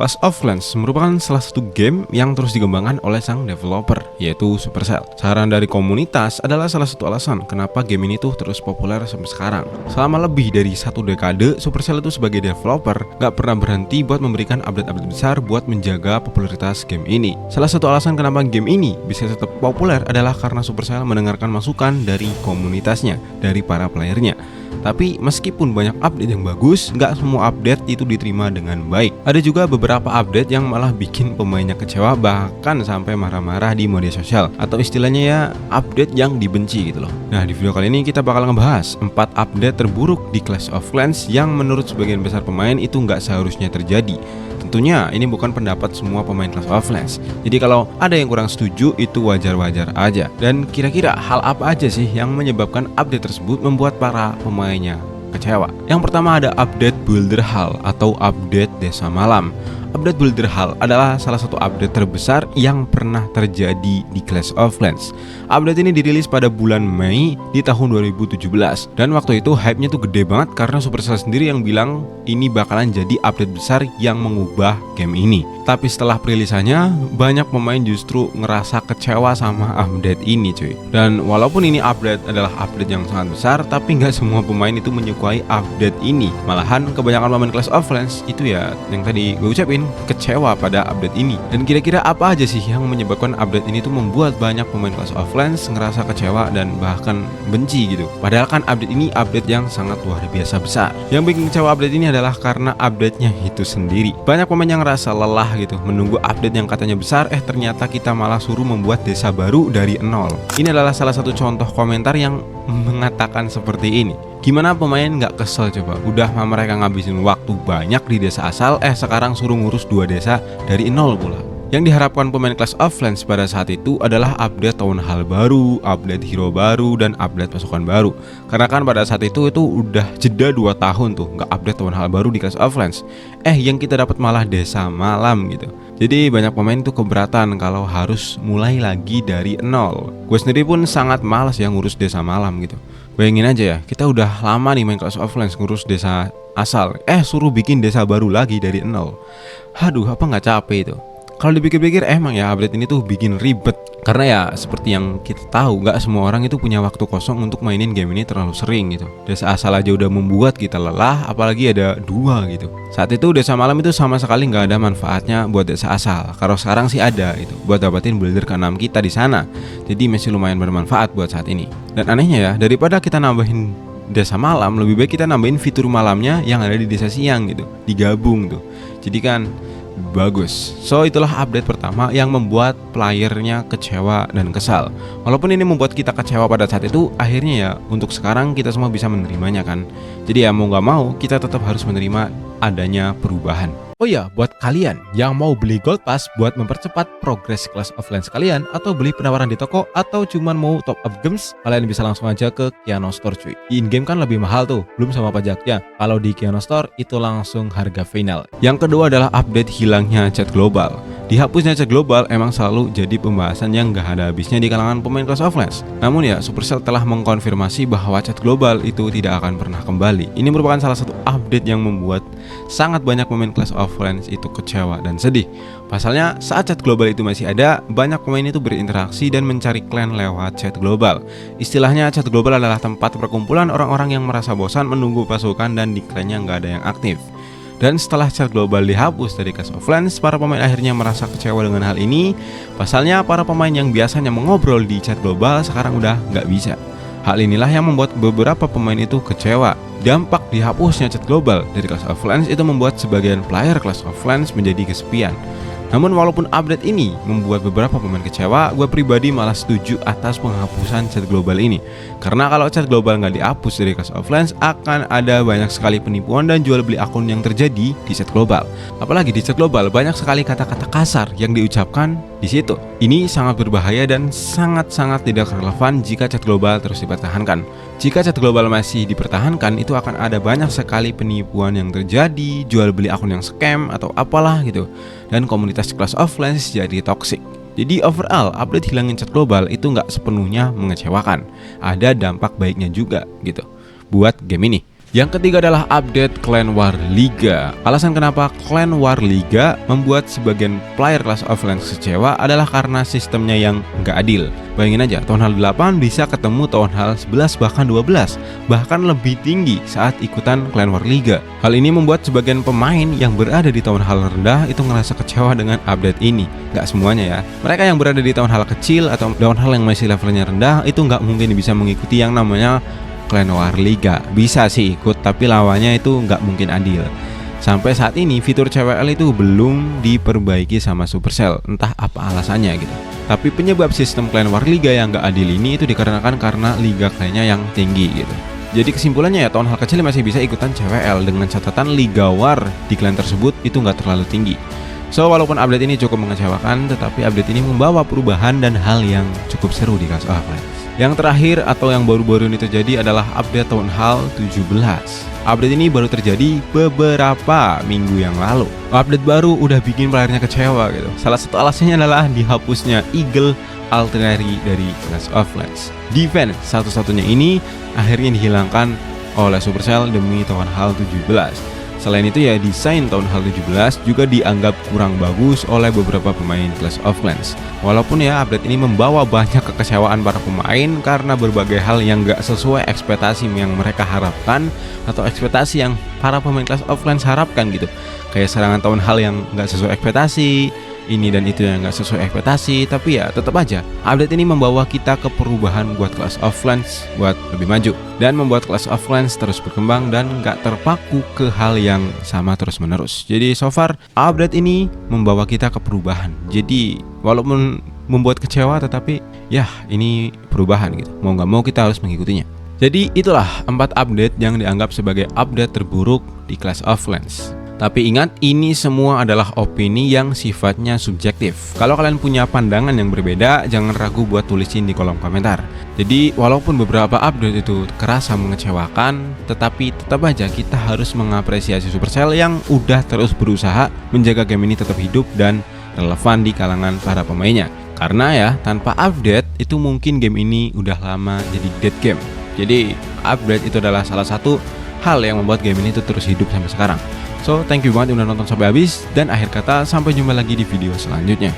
Clash of Clans merupakan salah satu game yang terus dikembangkan oleh sang developer, yaitu Supercell. Saran dari komunitas adalah salah satu alasan kenapa game ini tuh terus populer sampai sekarang. Selama lebih dari 1 dekade, Supercell itu sebagai developer gak pernah berhenti buat memberikan update-update besar buat menjaga popularitas game ini. Salah satu alasan kenapa game ini bisa tetap populer adalah karena Supercell mendengarkan masukan dari komunitasnya, dari para playernya. Tapi meskipun banyak update yang bagus, nggak semua update itu diterima dengan baik. Ada juga beberapa update yang malah bikin pemainnya kecewa, bahkan sampai marah-marah di media sosial, atau istilahnya ya update yang dibenci gitu loh. Nah, di video kali ini kita bakal ngebahas 4 update terburuk di Clash of Clans yang menurut sebagian besar pemain itu nggak seharusnya terjadi. Tentunya ini bukan pendapat semua pemain Clash of Clans. Jadi kalau ada yang kurang setuju itu wajar-wajar aja. Dan kira-kira hal apa aja sih yang menyebabkan update tersebut membuat para pemainnya kecewa? Yang pertama ada update Builder Hall atau update Desa Malam. Update Builder Hall adalah salah satu update terbesar yang pernah terjadi di Clash of Clans. Update ini dirilis pada bulan Mei di tahun 2017. Dan waktu itu hype-nya tuh gede banget karena Supercell sendiri yang bilang ini bakalan jadi update besar yang mengubah game ini. Tapi setelah perilisannya, banyak pemain justru ngerasa kecewa sama update ini cuy. Dan walaupun ini update adalah update yang sangat besar, tapi nggak semua pemain itu menyukai update ini. Malahan kebanyakan pemain Clash of Clans itu ya yang tadi gue ucapin, kecewa pada update ini. Dan kira-kira apa aja sih yang menyebabkan update ini tuh membuat banyak pemain Clash of Clans ngerasa kecewa dan bahkan benci gitu. Padahal kan update ini update yang sangat luar biasa besar. Yang bikin kecewa update ini adalah karena update-nya itu sendiri. Banyak pemain yang ngerasa lelah gitu menunggu update yang katanya besar, ternyata kita malah suruh membuat desa baru dari nol. Ini adalah salah satu contoh komentar yang mengatakan seperti ini. Gimana pemain nggak kesel coba? Udah mereka ngabisin waktu banyak di desa asal, sekarang suruh ngurus 2 desa dari nol pula. Yang diharapkan pemain Clash of Clans pada saat itu adalah update Town Hall baru, update hero baru, dan update pasukan baru. Karena kan pada saat itu udah jeda 2 tahun tuh nggak update Town Hall baru di Clash of Clans. Yang kita dapat malah Desa Malam gitu. Jadi banyak pemain tuh keberatan kalau harus mulai lagi dari nol. Gue sendiri pun sangat malas ya ngurus Desa Malam gitu. Bayangin aja ya, kita udah lama nih main Clash of Clans ngurus desa asal, suruh bikin desa baru lagi dari nol. Aduh, apa nggak capek itu? Kalau dipikir-pikir emang ya update ini tuh bikin ribet. Karena ya seperti yang kita tahu, gak semua orang itu punya waktu kosong untuk mainin game ini terlalu sering gitu. Desa asal aja udah membuat kita lelah, apalagi ada 2 gitu. Saat itu Desa Malam itu sama sekali gak ada manfaatnya buat desa asal. Kalau sekarang sih ada gitu, buat dapetin builder ke-6 kita di sana. Jadi masih lumayan bermanfaat buat saat ini. Dan anehnya ya, daripada kita nambahin Desa Malam, lebih baik kita nambahin fitur malamnya yang ada di Desa Siang gitu, digabung tuh. Jadi kan bagus. So itulah update pertama yang membuat playernya kecewa dan kesal. Walaupun ini membuat kita kecewa pada saat itu, akhirnya ya untuk sekarang kita semua bisa menerimanya kan. Jadi ya mau gak mau kita tetap harus menerima adanya perubahan. Oh ya, buat kalian yang mau beli Gold Pass buat mempercepat progres Clash of Clans kalian, atau beli penawaran di toko, atau cuman mau top up games, kalian bisa langsung aja ke Kiano Store cuy. Di in-game kan lebih mahal tuh, belum sama pajaknya. Kalau di Kiano Store itu langsung harga final. Yang kedua adalah update hilangnya chat global. Dihapusnya chat global emang selalu jadi pembahasan yang gak ada habisnya di kalangan pemain Clash of Clans. Namun ya, Supercell telah mengkonfirmasi bahwa chat global itu tidak akan pernah kembali. Ini merupakan salah satu update yang membuat sangat banyak pemain Clash of Clans itu kecewa dan sedih. Pasalnya saat chat global itu masih ada, banyak pemain itu berinteraksi dan mencari klan lewat chat global. Istilahnya chat global adalah tempat perkumpulan orang-orang yang merasa bosan menunggu pasukan dan di klannya nggak ada yang aktif. Dan setelah chat global dihapus dari Clash of Clans, para pemain akhirnya merasa kecewa dengan hal ini. Pasalnya para pemain yang biasanya mengobrol di chat global sekarang udah nggak bisa. Hal inilah yang membuat beberapa pemain itu kecewa. Dampak dihapusnya chat global dari Clash of Clans itu membuat sebagian player Clash of Clans menjadi kesepian. Namun walaupun update ini membuat beberapa pemain kecewa, gue pribadi malah setuju atas penghapusan chat global ini. Karena kalau chat global nggak dihapus dari Clash of Clans, akan ada banyak sekali penipuan dan jual beli akun yang terjadi di chat global. Apalagi di chat global banyak sekali kata-kata kasar yang diucapkan di situ. Ini sangat berbahaya dan sangat-sangat tidak relevan jika chat global terus dipertahankan. Jika chat global masih dipertahankan, itu akan ada banyak sekali penipuan yang terjadi, jual beli akun yang scam atau apalah gitu. Dan komunitas Clash of Clans jadi toxic. Jadi overall, update hilangin chat global itu nggak sepenuhnya mengecewakan. Ada dampak baiknya juga gitu buat game ini. Yang ketiga adalah update Clan War Liga. Alasan kenapa Clan War Liga membuat sebagian player Clash of Clans kecewa adalah karena sistemnya yang nggak adil. Bayangin aja, Town Hall 8 bisa ketemu Town Hall 11 bahkan 12, bahkan lebih tinggi saat ikutan Clan War Liga. Hal ini membuat sebagian pemain yang berada di Town Hall rendah itu ngerasa kecewa dengan update ini. Nggak semuanya ya. Mereka yang berada di Town Hall kecil atau Town Hall yang masih levelnya rendah itu nggak mungkin bisa mengikuti yang namanya Clan War Liga. Bisa sih ikut, tapi lawannya itu nggak mungkin adil. Sampai saat ini fitur CWL itu belum diperbaiki sama Supercell, entah apa alasannya gitu. Tapi penyebab sistem Clan War Liga yang nggak adil ini itu dikarenakan karena liga klannya yang tinggi gitu. Jadi kesimpulannya ya, Town Hall kecil masih bisa ikutan CWL dengan catatan Liga War di klan tersebut itu nggak terlalu tinggi. So walaupun update ini cukup mengecewakan, tetapi update ini membawa perubahan dan hal yang cukup seru di Clash of Clans. Yang terakhir atau yang baru-baru ini terjadi adalah update Town Hall 17. Update ini baru terjadi beberapa minggu yang lalu. Update baru udah bikin playernya kecewa gitu. Salah satu alasannya adalah dihapusnya Eagle Artillery dari Clash of Clans. Defense satu-satunya ini akhirnya dihilangkan oleh Supercell demi Town Hall 17. Selain itu ya, desain Town Hall 17 juga dianggap kurang bagus oleh beberapa pemain Clash of Clans. Walaupun ya update ini membawa banyak kekecewaan para pemain karena berbagai hal yang gak sesuai ekspektasi yang mereka harapkan atau ekspektasi yang para pemain Clash of Clans harapkan gitu. Kayak serangan Town Hall yang gak sesuai ekspektasi, ini dan itu yang gak sesuai ekspektasi. Tapi ya tetap aja update ini membawa kita ke perubahan buat Clash of Clans buat lebih maju dan membuat Clash of Clans terus berkembang dan gak terpaku ke hal yang sama terus menerus. Jadi so far update ini membawa kita ke perubahan. Jadi walaupun membuat kecewa, tetapi ya ini perubahan gitu, mau gak mau kita harus mengikutinya. Jadi itulah 4 update yang dianggap sebagai update terburuk di Clash of Clans. Tapi ingat, ini semua adalah opini yang sifatnya subjektif. Kalau kalian punya pandangan yang berbeda, jangan ragu buat tulisin di kolom komentar. Jadi walaupun beberapa update itu kerasa mengecewakan, tetapi tetap aja kita harus mengapresiasi Supercell yang udah terus berusaha menjaga game ini tetap hidup dan relevan di kalangan para pemainnya. Karena ya tanpa update itu mungkin game ini udah lama jadi dead game. Jadi update itu adalah salah satu hal yang membuat game ini tuh terus hidup sampai sekarang. So, thank you banget udah nonton sampai habis, dan akhir kata sampai jumpa lagi di video selanjutnya.